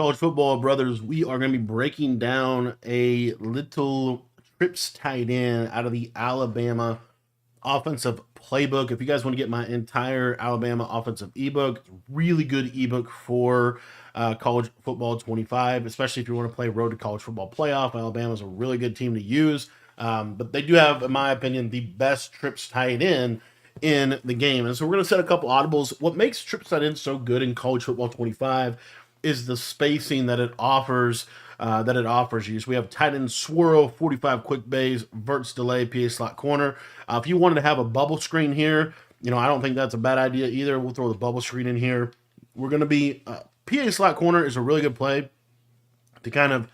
College football brothers, we are going to be breaking down a little trips tight end out of the Alabama offensive playbook. If you guys want to get my entire Alabama offensive ebook, it's a really good ebook for college football 25, especially if you want to play Road to College Football Playoff. Alabama's a really good team to use, but they do have, in my opinion, the best trips tight end in the game. And so we're going to set a couple audibles. What makes trips tight end so good in college football 25 is the spacing that it offers. You. So we have tight end swirl, 45 quick bays, verts delay, PA slot corner. If you wanted to have a bubble screen here, I don't think that's a bad idea either. We'll throw the bubble screen in here. We're going to be PA slot corner is a really good play to kind of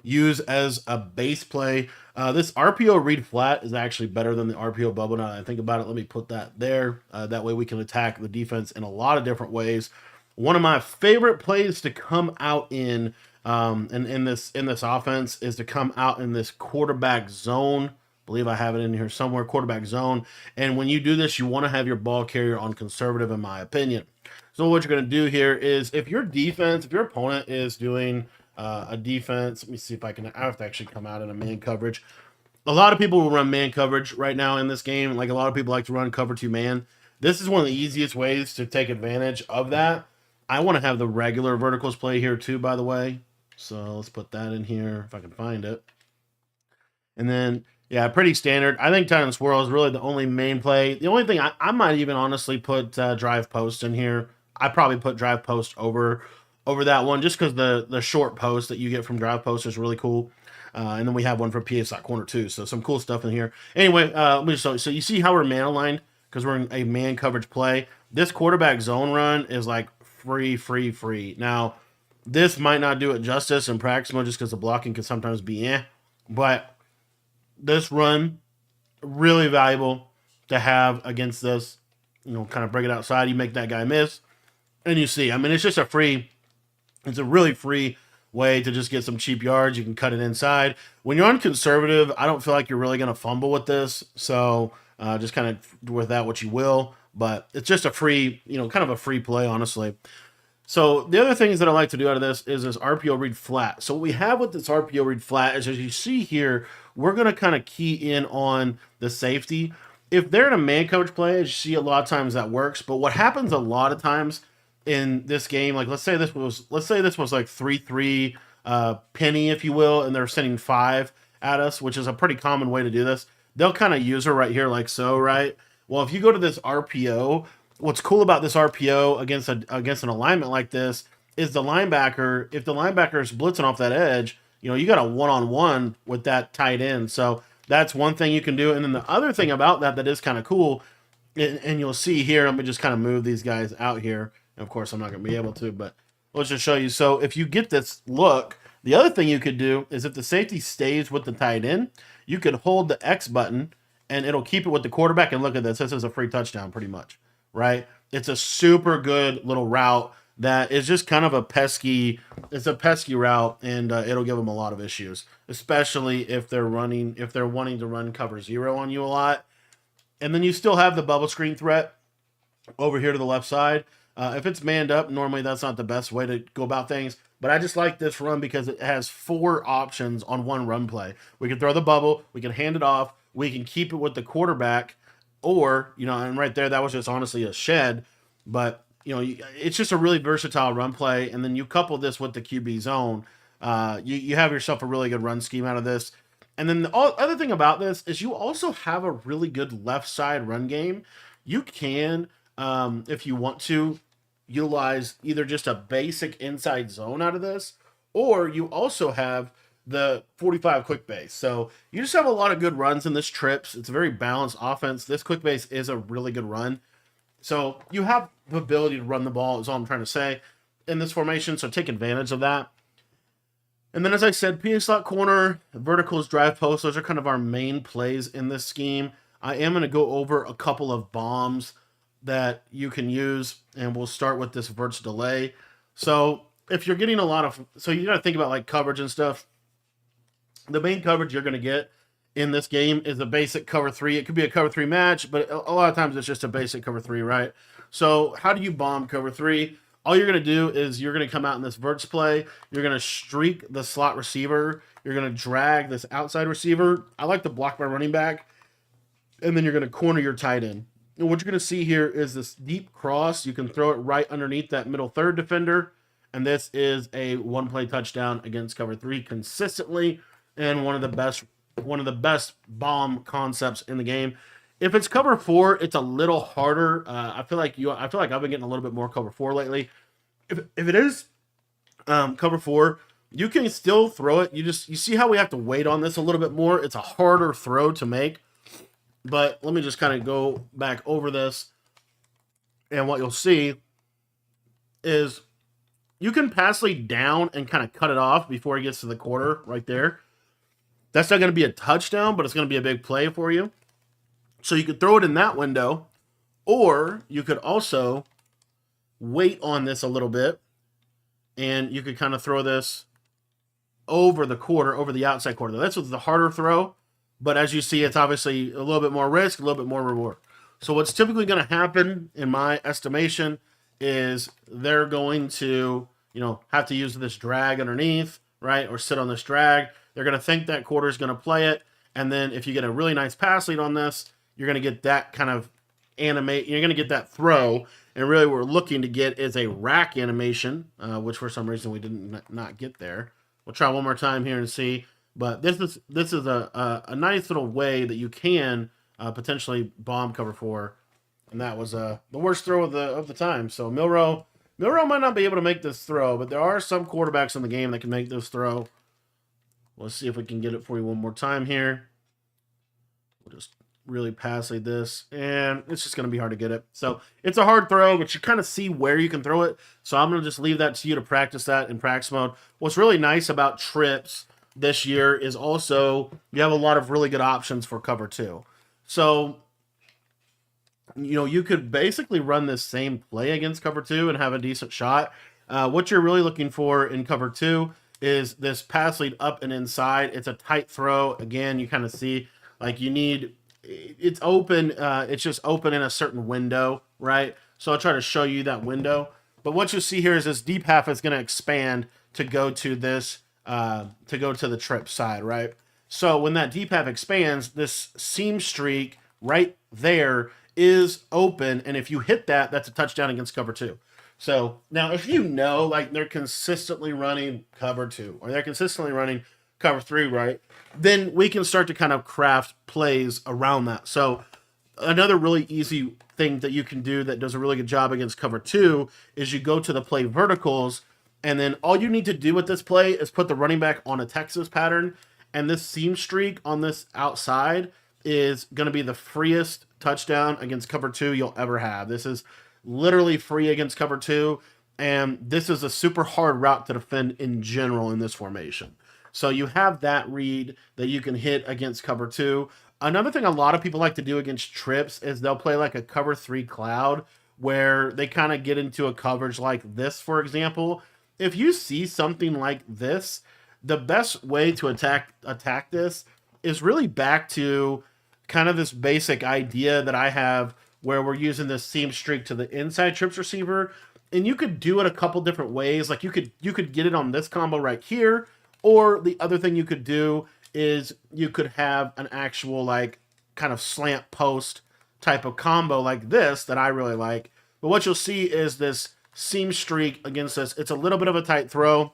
use as a base play. This RPO read flat is actually better than the RPO bubble. Now that I think about it, let me put that there. That way we can attack the defense in a lot of different ways. One of my favorite plays to come out in this offense is to come out in this quarterback zone. I believe I have it in here somewhere, quarterback zone. And when you do this, you want to have your ball carrier on conservative, in my opinion. So what you're going to do here is if your opponent is doing a defense, let me see if I have to actually come out in a man coverage. A lot of people will run man coverage right now in this game. Like a lot of people like to run cover 2 man. This is one of the easiest ways to take advantage of that. I want to have the regular verticals play here too, by the way. So let's put that in here if I can find it. And then, yeah, pretty standard. I think tight end swirl is really the only main play. The only thing I might even honestly put drive post in here. I probably put drive post over that one just because the short post that you get from drive post is really cool. And then we have one for PA slot corner too. So some cool stuff in here. Anyway, so you see how we're man aligned because we're in a man coverage play. This quarterback zone run is like free. Now, this might not do it justice in practice mode just because the blocking can sometimes be but this run, really valuable to have against this. Kind of break it outside. You make that guy miss. And you see, it's just it's a really free way to just get some cheap yards. You can cut it inside. When you're on conservative, I don't feel like you're really going to fumble with this. So just kind of with that what you will. But it's just a free, kind of a free play, honestly. So the other things that I like to do out of this is this RPO read flat. So what we have with this RPO read flat is, as you see here, we're going to kind of key in on the safety. If they're in a man coverage play, as you see, a lot of times that works. But what happens a lot of times in this game, like let's say this was like 3-3 penny, if you will, and they're sending 5 at us, which is a pretty common way to do this. They'll kind of use her right here like so, right? Well, if you go to this RPO, what's cool about this RPO against an alignment like this is the linebacker, if the linebacker is blitzing off that edge, you got a one-on-one with that tight end. So that's one thing you can do. And then the other thing about that is kind of cool, and you'll see here, let me just kind of move these guys out here. And of course, I'm not going to be able to, but let's just show you. So if you get this look, the other thing you could do is if the safety stays with the tight end, you could hold the X button and it'll keep it with the quarterback. And look at this. This is a free touchdown pretty much, right? It's a super good little route that is just kind of a pesky route, and it'll give them a lot of issues, especially if they're wanting to run cover 0 on you a lot. And then you still have the bubble screen threat over here to the left side. If it's manned up, normally that's not the best way to go about things. But I just like this run because it has 4 options on one run play. We can throw the bubble, we can hand it off, we can keep it with the quarterback, or, and right there, that was just honestly a shed. But, it's just a really versatile run play. And then you couple this with the QB zone, you have yourself a really good run scheme out of this. And then the other thing about this is you also have a really good left side run game. You can, if you want to, utilize either just a basic inside zone out of this, or you also have the 45 quick base. So you just have a lot of good runs in this trips. It's a very balanced offense. This quick base is a really good run. So you have the ability to run the ball, is all I'm trying to say, in this formation. So take advantage of that. And then, as I said, PA slot corner, verticals, drive post, those are kind of our main plays in this scheme. I am going to go over a couple of bombs that you can use, and we'll start with this verts delay. So if you're getting so you got to think about like coverage and stuff. The main coverage you're going to get in this game is a basic cover 3. It could be a cover 3 match, but a lot of times it's just a basic cover 3, right? So how do you bomb cover 3? all you're going to do is you're going to come out in this verts play. You're going to streak the slot receiver. You're going to drag this outside receiver. I like to block my running back. And then you're going to corner your tight end. And what you're going to see here is this deep cross. You can throw it right underneath that middle third defender. And this is a one-play touchdown against cover 3 consistently, and one of the best bomb concepts in the game. If it's cover 4, it's a little harder. I feel like I've been getting a little bit more cover 4 lately. If it is cover 4, you can still throw it. You see how we have to wait on this a little bit more. It's a harder throw to make. But let me just kind of go back over this. And what you'll see is you can pass lead down and kind of cut it off before he gets to the quarter right there. That's not going to be a touchdown, but it's going to be a big play for you. So you could throw it in that window, or you could also wait on this a little bit, and you could kind of throw this over the quarter, over the outside quarter. That's the harder throw, but as you see, it's obviously a little bit more risk, a little bit more reward. So what's typically going to happen, in my estimation, is they're going to, have to use this drag underneath, right, or sit on this drag. They're going to think that quarter is going to play it, and then if you get a really nice pass lead on this, you're going to get that kind of animate. You're going to get that throw, and really what we're looking to get is a rack animation, which for some reason we didn't not get there. We'll try one more time here and see. But this is a nice little way that you can potentially bomb cover 4, and that was the worst throw of the time. So Milroe might not be able to make this throw, but there are some quarterbacks in the game that can make this throw. Let's see if we can get it for you one more time here. We'll just really pass lead this, and it's just going to be hard to get it. So it's a hard throw, but you kind of see where you can throw it. So I'm going to just leave that to you to practice that in practice mode. What's really nice about trips this year is also you have a lot of really good options for cover 2. So, you could basically run this same play against cover 2 and have a decent shot. What you're really looking for in cover 2 is this pass lead up and inside. It's a tight throw. Again, you kind of see like it's open. It's just open in a certain window, right? So I'll try to show you that window. But what you see here is this deep half is going to expand to go to this, to go to the trip side, right? So when that deep half expands, this seam streak right there is open. And if you hit that, that's a touchdown against cover 2. So now if like they're consistently running cover 2 or they're consistently running cover 3, right? Then we can start to kind of craft plays around that. So another really easy thing that you can do that does a really good job against cover 2 is you go to the play verticals, and then all you need to do with this play is put the running back on a Texas pattern, and this seam streak on this outside is going to be the freest touchdown against cover 2 you'll ever have. This is literally free against cover 2, and this is a super hard route to defend in general in this formation. So you have that read that you can hit against cover 2. Another thing a lot of people like to do against trips is they'll play like a cover 3 cloud where they kind of get into a coverage like this, for example. If you see something like this, the best way to attack this is really back to kind of this basic idea that I have where we're using this seam streak to the inside trips receiver. And you could do it a couple different ways. Like you could get it on this combo right here, or the other thing you could do is you could have an actual like kind of slant post type of combo like this that I really like. But what you'll see is this seam streak against this. It's a little bit of a tight throw,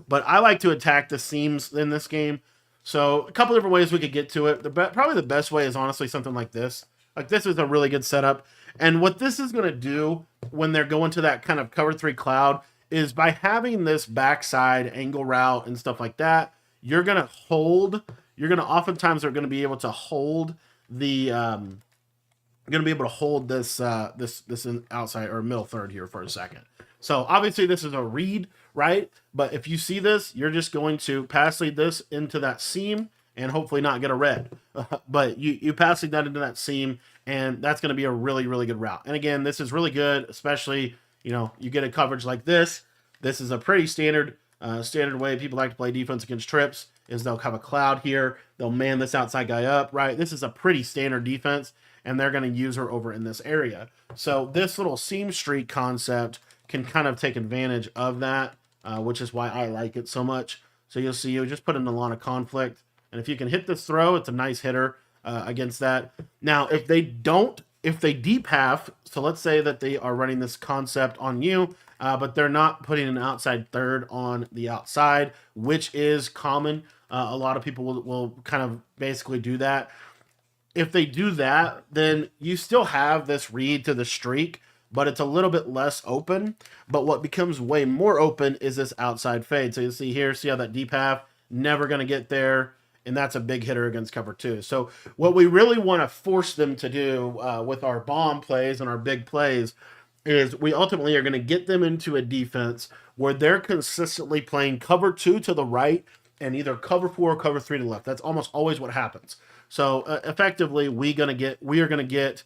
but I like to attack the seams in this game. So a couple different ways we could get to it. Probably the best way is honestly something like this. Like this is a really good setup. And what this is going to do when they're going to that kind of cover 3 cloud is by having this backside angle route and stuff like that, you're going to oftentimes are going to be able to hold the, you're going to be able to hold this, this outside or middle third here for a second. So obviously this is a read, right? But if you see this, you're just going to pass lead this into that seam and hopefully not get a red. But you pass lead that into that seam, and that's going to be a really, really good route. And again, this is really good, especially, you get a coverage like this. This is a pretty standard way people like to play defense against trips is they'll have a cloud here. They'll man this outside guy up, right? This is a pretty standard defense, and they're going to use her over in this area. So this little seam streak concept can kind of take advantage of that, which is why I like it so much. So you'll see you just put in a lot of conflict. And if you can hit this throw, it's a nice hitter against that. Now, if they don't, if they deep half, so let's say that they are running this concept on you, but they're not putting an outside third on the outside, which is common. A lot of people will kind of basically do that. If they do that, then you still have this read to the streak, but it's a little bit less open. But what becomes way more open is this outside fade. So you see here, see how that deep half, never going to get there. And that's a big hitter against cover 2. So what we really want to force them to do with our bomb plays and our big plays is we ultimately are going to get them into a defense where they're consistently playing cover 2 to the right and either cover 4 or cover 3 to the left. That's almost always what happens. So effectively, we are going to get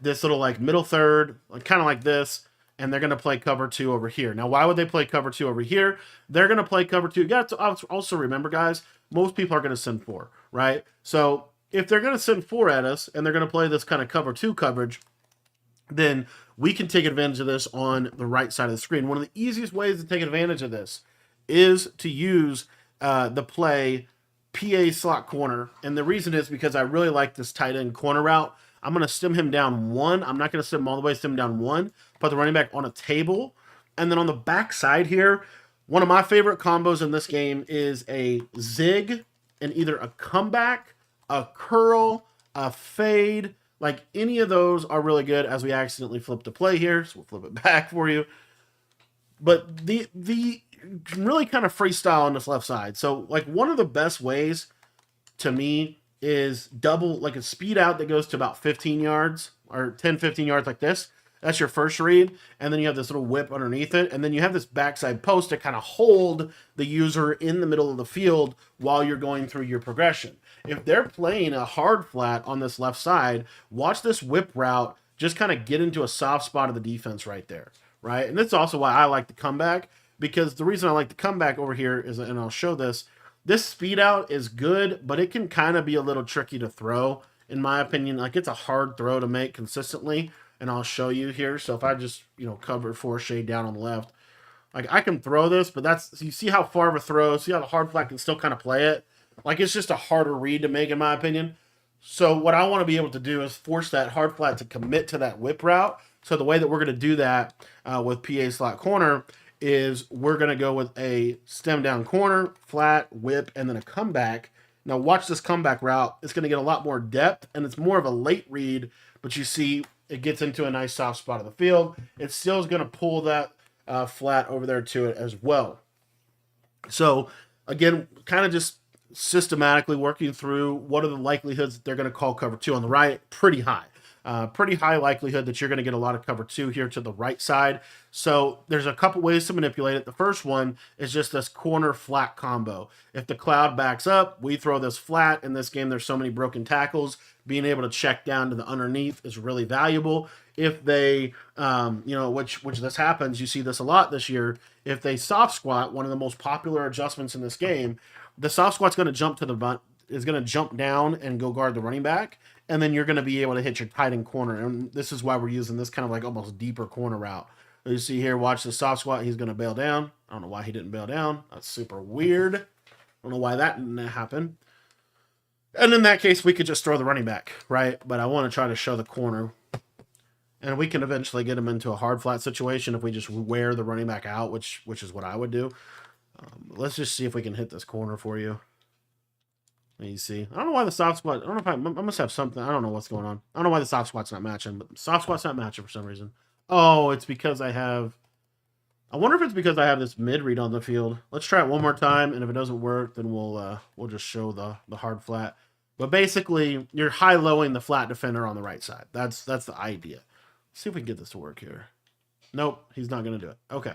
this little like middle third, kind of like this, and they're going to play cover 2 over here. Now, why would they play cover 2 over here? They're going to play cover 2. You got to also remember, guys, most people are going to send 4, right? So if they're going to send 4 at us and they're going to play this kind of cover 2 coverage, then we can take advantage of this on the right side of the screen. One of the easiest ways to take advantage of this is to use the play PA slot corner. And the reason is because I really like this tight end corner route. I'm going to stem him down 1. I'm not going to stem him all the way, stem him down 1. Put the running back on a table. And then on the back side here, one of my favorite combos in this game is a zig and either a comeback, a curl, a fade. Like any of those are really good as we accidentally flip the play here. So we'll flip it back for you. But the can really kind of freestyle on this left side. So like one of the best ways to me is double, like a speed out that goes to about 15 yards or 10, 15 yards like this. That's your first read. And then you have this little whip underneath it. And then you have this backside post to kind of hold the user in the middle of the field while you're going through your progression. If they're playing a hard flat on this left side, watch this whip route just kind of get into a soft spot of the defense right there, right? And that's also why I like the comeback, because the reason I like the comeback over here is, and I'll show this speed out is good, but it can kind of be a little tricky to throw, in my opinion. Like it's a hard throw to make consistently. And I'll show you here. So if I just, cover 4 shade down on the left, like I can throw this, but you see how far of a throw, see how the hard flat can still kind of play it. Like it's just a harder read to make, in my opinion. So what I want to be able to do is force that hard flat to commit to that whip route. So the way that we're going to do that with PA slot corner is we're going to go with a stem down corner, flat, whip, and then a comeback. Now watch this comeback route. It's going to get a lot more depth, and it's more of a late read, but you see it gets into a nice soft spot of the field. It still is going to pull that flat over there to it as well. So again, kind of just systematically working through what are the likelihoods that they're going to call cover 2 on the right. Pretty high. Pretty high likelihood that you're going to get a lot of cover 2 here to the right side. So there's a couple ways to manipulate it. The first one is just this corner flat combo. If the cloud backs up, we throw this flat. In this game, there's so many broken tackles. Being able to check down to the underneath is really valuable. If they, which this happens, you see this a lot this year. If they soft squat, one of the most popular adjustments in this game, the soft squat's going to jump to the butt, is going to jump down and go guard the running back. And then you're going to be able to hit your tight end corner. And this is why we're using this kind of like almost deeper corner route. You see here, watch the soft squat. He's going to bail down. I don't know why he didn't bail down. That's super weird. I don't know why that didn't happen. And in that case, we could just throw the running back, right? But I want to try to show the corner. And we can eventually get him into a hard flat situation if we just wear the running back out, which is what I would do. Let's just see if we can hit this corner for you. You see, I don't know why the soft squat. I don't know if I must have something. I don't know what's going on. I don't know why the soft squat's not matching, but soft squat's not matching for some reason. Oh, it's because I wonder if it's because I have this mid read on the field. Let's try it one more time, and if it doesn't work, then we'll just show the hard flat. But basically, you're high-lowing the flat defender on the right side. That's the idea. Let's see if we can get this to work here. Nope, he's not going to do it. Okay.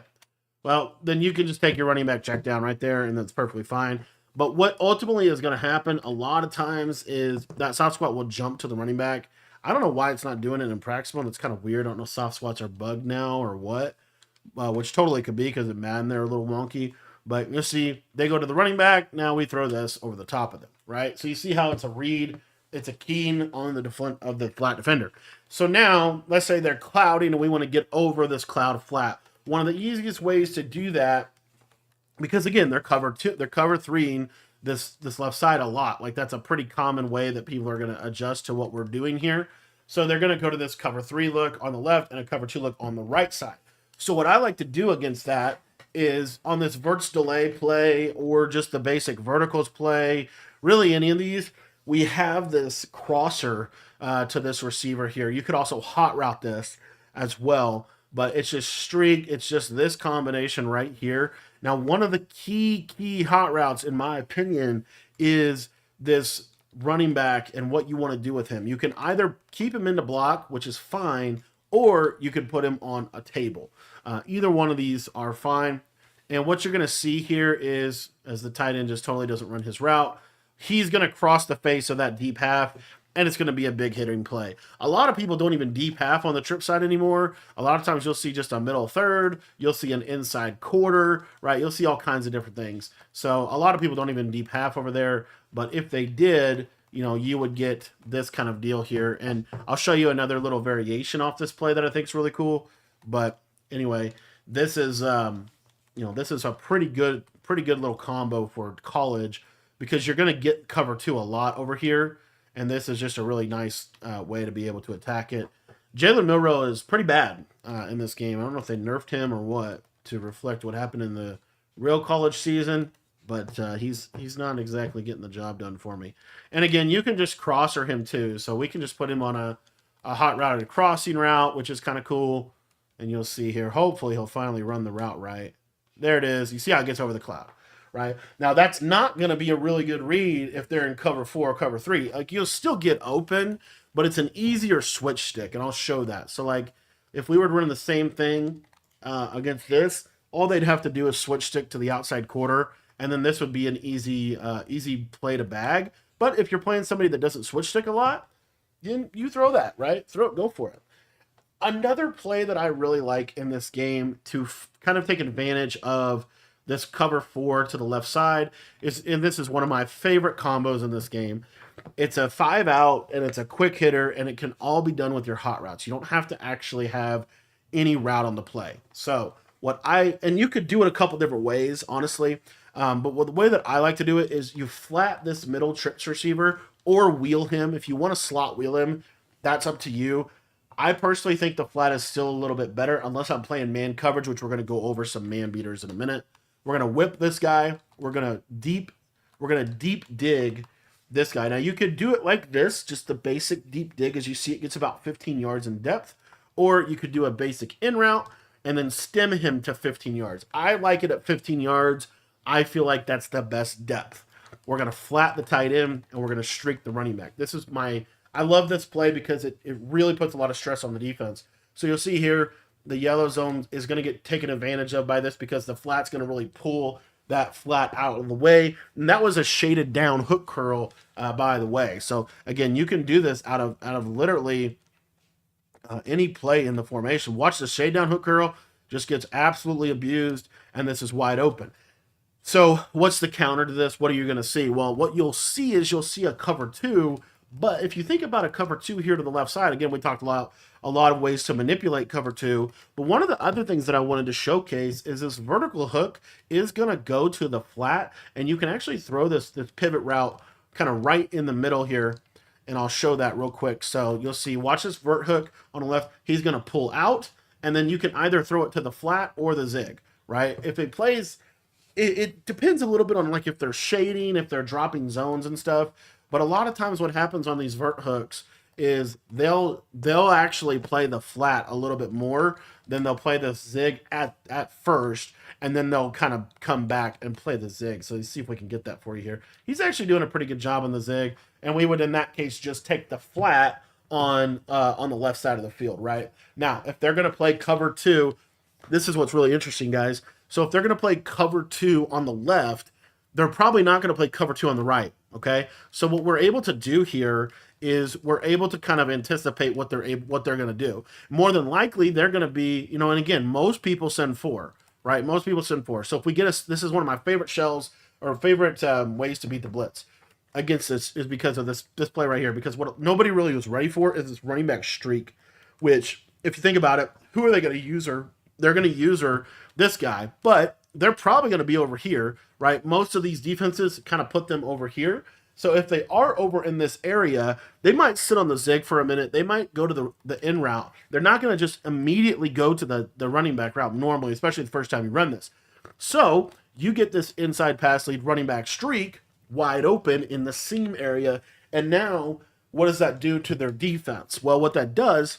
Well, then you can just take your running back check down right there, and that's perfectly fine. But what ultimately is going to happen a lot of times is that soft squat will jump to the running back. I don't know why it's not doing it in practice mode. It's kind of weird. I don't know if soft squats are bugged now or what, which totally could be because in Madden they're a little wonky. But you'll see they go to the running back. Now we throw this over the top of them, right? So you see how it's a read. It's a keen on the flat defender. So now let's say they're clouding and we want to get over this cloud of flat. one of the easiest ways to do that, because again, they're cover threeing this left side a lot. Like that's a pretty common way that people are going to adjust to what we're doing here. So they're going to go to this cover 3 look on the left and a cover 2 look on the right side. So what I like to do against that is on this verts delay play or just the basic verticals play, really any of these, we have this crosser to this receiver here. You could also hot route this as well, but it's just streak. It's just this combination right here. Now, one of the key hot routes, in my opinion, is this running back and what you want to do with him. You can either keep him into block, which is fine, or you can put him on a table. Either one of these are fine. And what you're going to see here is, as the tight end just totally doesn't run his route, he's going to cross the face of that deep half, and it's going to be a big hitting play. A lot of people don't even deep half on the trip side anymore. A lot of times you'll see just a middle third. You'll see an inside quarter, right? You'll see all kinds of different things. So a lot of people don't even deep half over there. But if they did, you know, you would get this kind of deal here. And I'll show you another little variation off this play that I think is really cool. But anyway, this is, you know, this is a pretty good little combo for college because you're going to get cover 2 a lot over here. And this is just a really nice way to be able to attack it. Jalen Milroe is pretty bad in this game. I don't know if they nerfed him or what to reflect what happened in the real college season, but he's not exactly getting the job done for me. And again, you can just crosser him too. So we can just put him on a hot routed crossing route, which is kind of cool. And you'll see here, hopefully he'll finally run the route right. There it is. You see how it gets over the cloud. Right now, that's not going to be a really good read if they're in cover 4 or cover 3. Like you'll still get open, but it's an easier switch stick, and I'll show that. So, like, if we were to run the same thing against this, all they'd have to do is switch stick to the outside quarter, and then this would be an easy play to bag. But if you're playing somebody that doesn't switch stick a lot, then you throw that, right? Go for it. Another play that I really like in this game to kind of take advantage of this cover 4 to the left side is, and this is one of my favorite combos in this game. It's a 5 out and it's a quick hitter, and it can all be done with your hot routes. You don't have to actually have any route on the play. So and you could do it a couple different ways, honestly. But the way that I like to do it is you flat this middle trips receiver or wheel him. If you want to slot wheel him, that's up to you. I personally think the flat is still a little bit better unless I'm playing man coverage, which we're going to go over some man beaters in a minute. We're going to whip this guy. We're going to deep dig this guy. Now you could do it like this, just the basic deep dig. As you see, it gets about 15 yards in depth, or you could do a basic in route and then stem him to 15 yards. I like it at 15 yards. I feel like that's the best depth. We're going to flat the tight end and we're going to streak the running back. I love this play because it really puts a lot of stress on the defense. So you'll see here, the yellow zone is going to get taken advantage of by this because the flat's going to really pull that flat out of the way. And that was a shaded down hook curl, by the way. So again, you can do this out of literally any play in the formation. Watch the shade down hook curl, just gets absolutely abused, and this is wide open. So what's the counter to this? What are you going to see? Well, what you'll see is you'll see a cover 2. But if you think about a cover 2 here to the left side, again, we talked about a lot of ways to manipulate cover 2. But one of the other things that I wanted to showcase is this vertical hook is going to go to the flat, and you can actually throw this pivot route kind of right in the middle here. And I'll show that real quick. So you'll see, watch this vert hook on the left. He's going to pull out, and then you can either throw it to the flat or the zig, right? If it plays, it depends a little bit on like if they're shading, if they're dropping zones and stuff. But a lot of times what happens on these vert hooks is they'll actually play the flat a little bit more than they'll play the zig at first, and then they'll kind of come back and play the zig. So let's see if we can get that for you here. He's actually doing a pretty good job on the zig, and we would in that case just take the flat on the left side of the field, right? Now, if they're going to play cover 2, this is what's really interesting, guys. So if they're going to play cover 2 on the left, they're probably not going to play cover 2 on the right. Okay, so what we're able to do here is we're able to kind of anticipate what they're going to do. More than likely, they're going to be, and again, most people send 4, right? Most people send 4. So if we get this is one of my favorite shells or favorite ways to beat the blitz against this is because of this play right here. Because what nobody really was ready for is this running back streak, which if you think about it, who are they going to use her they're going to user this guy, but they're probably going to be over here, right? Most of these defenses kind of put them over here. So if they are over in this area, they might sit on the zig for a minute. They might go to the in route. They're not going to just immediately go to the running back route normally, especially the first time you run this. So you get this inside pass lead running back streak wide open in the seam area. And now what does that do to their defense? Well, what that does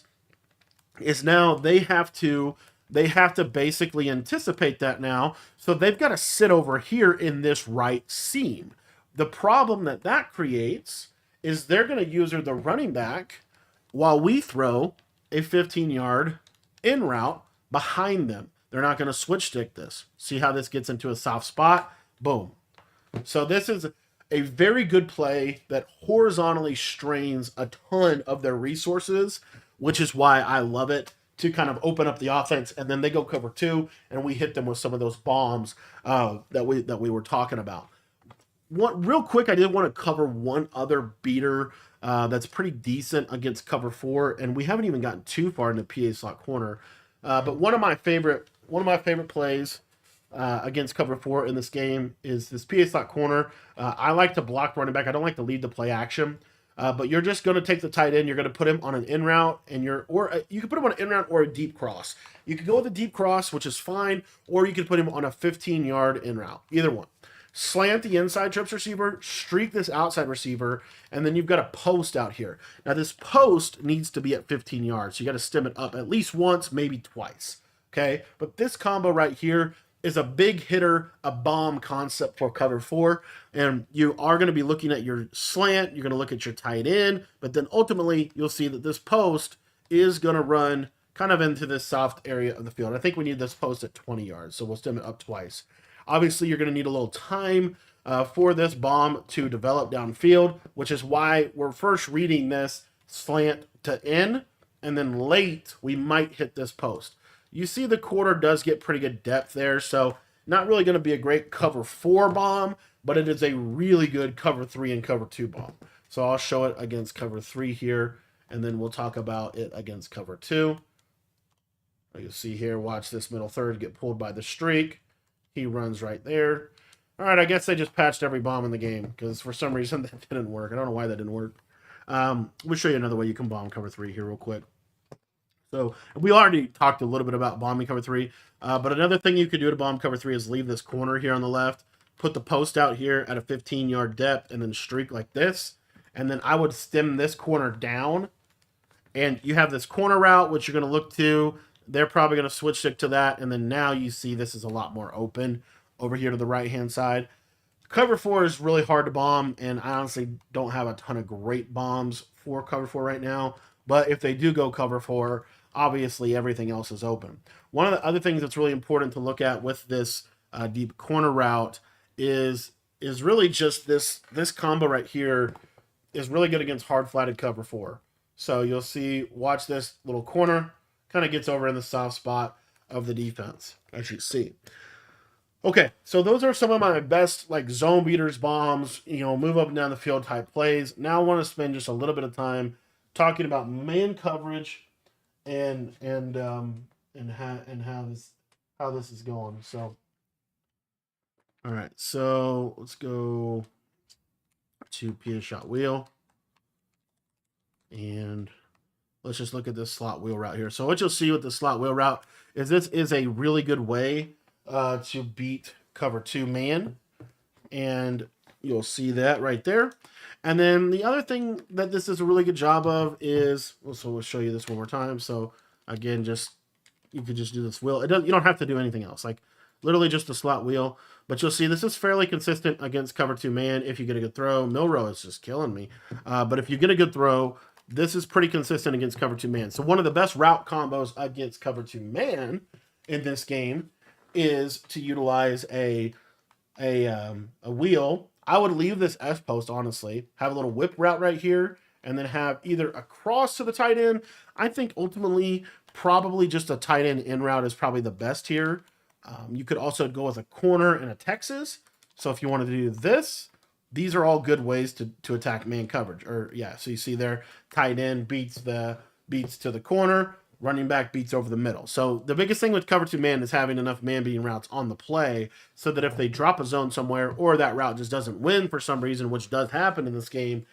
is now they have to basically anticipate that now. So they've got to sit over here in this right seam. The problem that creates is they're going to use the running back while we throw a 15-yard in route behind them. They're not going to switch stick this. See how this gets into a soft spot? Boom. So this is a very good play that horizontally strains a ton of their resources, which is why I love it, to kind of open up the offense. And then they go cover two, and we hit them with some of those bombs that we were talking about. Real quick, I did want to cover one other beater that's pretty decent against cover four, and we haven't even gotten too far into PA slot corner. But one of my favorite plays against cover four in this game is this PA slot corner. I like to block running back. I don't like to lead the play action. But you're just going to take the tight end. You're going to put him on an in route, and you can put him on an in route or a deep cross. You can go with a deep cross, which is fine, or you can put him on a 15-yard in route. Either one. Slant the inside trips receiver, streak this outside receiver, and then you've got a post out here. Now, this post needs to be at 15 yards. So you got to stem it up at least once, maybe twice. Okay? But this combo right here is a big hitter, a bomb concept for cover four. And you are going to be looking at your slant. You're going to look at your tight end. But then ultimately, you'll see that this post is going to run kind of into this soft area of the field. I think we need this post at 20 yards. So we'll stem it up twice. Obviously, you're going to need a little time for this bomb to develop downfield, which is why we're first reading this slant to in, and then late, we might hit this post. You see the quarter does get pretty good depth there, so not really going to be a great cover four bomb, but it is a really good cover three and cover two bomb. So I'll show it against cover three here, and then we'll talk about it against cover two. You'll see here, watch this middle third get pulled by the streak. He runs right there. All right, I guess they just patched every bomb in the game because for some reason that didn't work. I don't know why that didn't work. We'll show you another way you can bomb cover three here real quick. So we already talked a little bit about bombing cover three, but another thing you could do to bomb cover three is leave this corner here on the left, put the post out here at a 15-yard depth, and then streak like this. And then I would stem this corner down, and you have this corner route, which you're going to look to. They're probably going to switch stick to that, and then now you see this is a lot more open over here to the right-hand side. Cover four is really hard to bomb, and I honestly don't have a ton of great bombs for cover four right now. But if they do go cover four, obviously everything else is open. One of the other things that's really important to look at with this deep corner route is really just this combo right here is really good against hard flatted cover four. So you'll see, watch this little corner, kind of gets over in the soft spot of the defense, as you see. Okay, so those are some of my best like zone beaters, bombs, move up and down the field type plays. Now I want to spend just a little bit of time talking about man coverage and how this is going. So, all right, so let's go to PA shot wheel, and let's just look at this slot wheel route here. So what you'll see with the slot wheel route is this is a really good way to beat cover two man, and you'll see that right there. And then the other thing that this is a really good job of is, so we'll show you this one more time. So again, you could just do this wheel. You don't have to do anything else, like literally just a slot wheel. But you'll see this is fairly consistent against cover two man if you get a good throw. Milrow is just killing me. But if you get a good throw, this is pretty consistent against cover two man. So one of the best route combos against cover two man in this game is to utilize a wheel. I would leave this S post, honestly. Have a little whip route right here, and then have either a cross to the tight end. I think ultimately probably just a tight end in route is probably the best here. You could also go with a corner and a Texas. So if you wanted to do this, these are all good ways to attack man coverage. So you see there, tight end beats to the corner, running back beats over the middle. So the biggest thing with cover two man is having enough man beating routes on the play so that if they drop a zone somewhere or that route just doesn't win for some reason, which does happen in this game,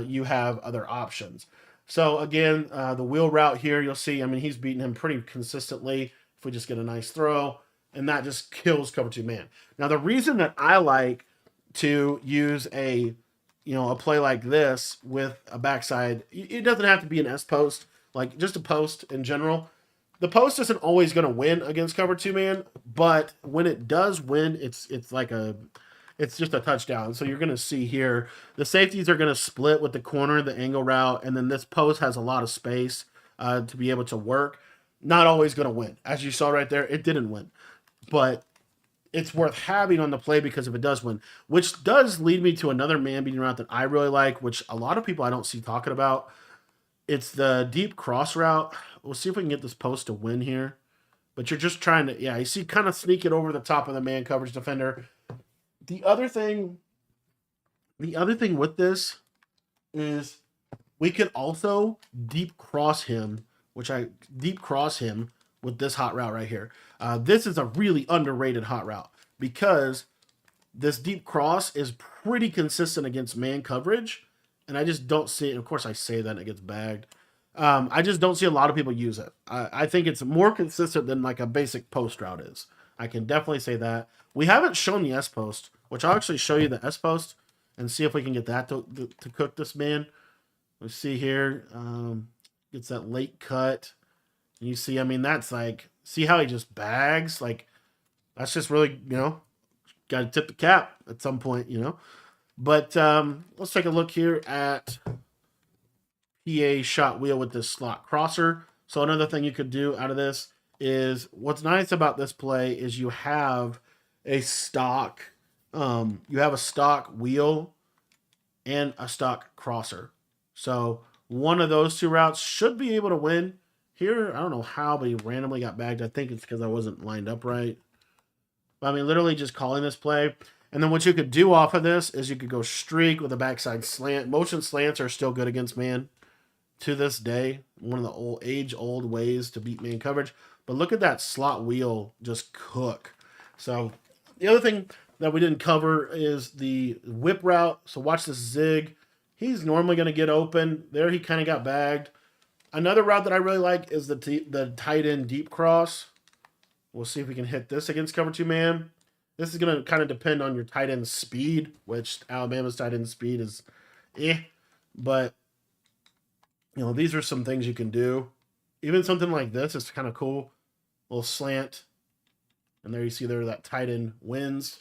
you have other options. So again, the wheel route here, you'll see, I mean, he's beating him pretty consistently if we just get a nice throw, and that just kills cover two man. Now, the reason that I like to use a play like this with a backside, it doesn't have to be an S post, like just a post in general. The post isn't always going to win against cover two man, but when it does win, it's just a touchdown. So you're going to see here, the safeties are going to split with the corner, the angle route, and then this post has a lot of space to be able to work. Not always going to win. As you saw right there, it didn't win. But it's worth having on the play because if it does win, which does lead me to another man-beating route that I really like, which a lot of people I don't see talking about. It's the deep cross route. We'll see if we can get this post to win here. But you're just trying to, you see kind of sneak it over the top of the man coverage defender. The other thing with this is we can also deep cross him with this hot route right here. This is a really underrated hot route because this deep cross is pretty consistent against man coverage, and I just don't see it. Of course, I say that and it gets bagged. I just don't see a lot of people use it. I think it's more consistent than like a basic post route is. I can definitely say that. We haven't shown the S post, which I'll actually show you the S post and see if we can get that to cook this man. Let's see here. Gets that late cut. And you see, I mean, that's like, see how he just bags? Like, that's just really, got to tip the cap at some point, But let's take a look here at PA shot wheel with this slot crosser. So another thing you could do out of this is, what's nice about this play is you have a stock wheel and a stock crosser. So one of those two routes should be able to win. Here, I don't know how, but he randomly got bagged. I think it's because I wasn't lined up right. But I mean, literally just calling this play. And then what you could do off of this is you could go streak with a backside slant. Motion slants are still good against man to this day. One of the age-old ways to beat man coverage. But look at that slot wheel just cook. So the other thing that we didn't cover is the whip route. So watch this zig. He's normally going to get open. There he kind of got bagged. Another route that I really like is the tight end deep cross. We'll see if we can hit this against cover two man. This is going to kind of depend on your tight end speed, which Alabama's tight end speed is But, these are some things you can do. Even something like this is kind of cool. A little slant. And there you see there that tight end wins.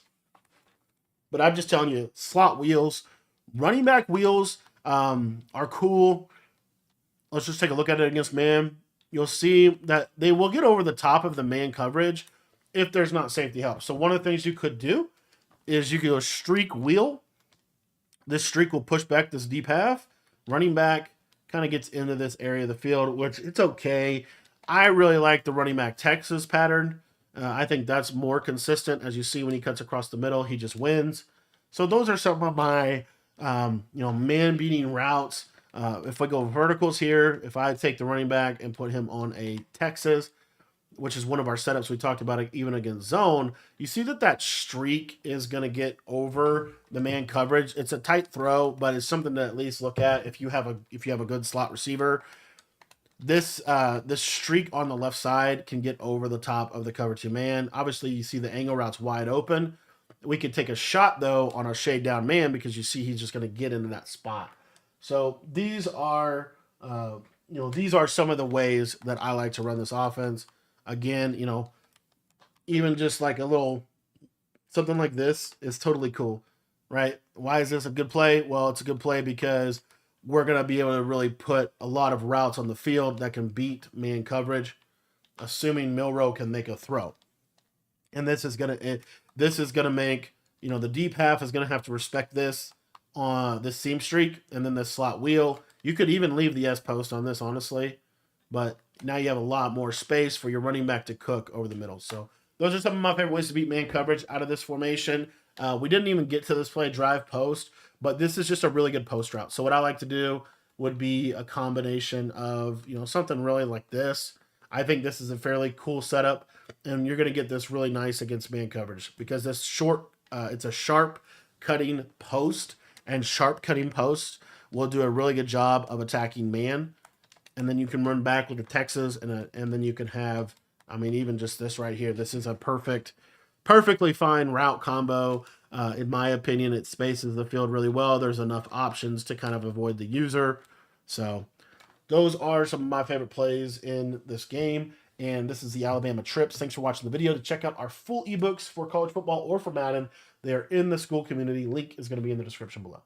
But I'm just telling you, slot wheels, running back wheels are cool. Let's just take a look at it against man. You'll see that they will get over the top of the man coverage if there's not safety help. So one of the things you could do is you could go streak wheel. This streak will push back this deep half. Running back kind of gets into this area of the field, which it's okay. I really like the running back Texas pattern. I think that's more consistent. As you see when he cuts across the middle, he just wins. So those are some of my, man-beating routes. If I go verticals here, if I take the running back and put him on a Texas, which is one of our setups we talked about even against zone, you see that streak is going to get over the man coverage. It's a tight throw, but it's something to at least look at if you have a good slot receiver. This streak on the left side can get over the top of the cover two man. Obviously, you see the angle route's wide open. We could take a shot, though, on our shade down man because you see he's just going to get into that spot. So these are some of the ways that I like to run this offense. Again, even just like a little something like this is totally cool, right? Why is this a good play? Well, it's a good play because we're going to be able to really put a lot of routes on the field that can beat man coverage, assuming Milroe can make a throw. And this is going to make, the deep half is going to have to respect this on this seam streak and then this slot wheel. You could even leave the S post on this, honestly, but now you have a lot more space for your running back to cook over the middle. So those are some of my favorite ways to beat man coverage out of this formation. We didn't even get to this play, drive post, but this is just a really good post route. So what I like to do would be a combination of, something really like this. I think this is a fairly cool setup, and you're going to get this really nice against man coverage because this it's a sharp cutting post, and sharp cutting posts will do a really good job of attacking man. And then you can run back with the Texas, and then you can have, I mean, even just this right here. This is a perfectly fine route combo. In my opinion, it spaces the field really well. There's enough options to kind of avoid the user. So those are some of my favorite plays in this game. And this is the Alabama Trips. Thanks for watching the video. To check out our full ebooks for college football or for Madden, they're in the school community. Link is going to be in the description below.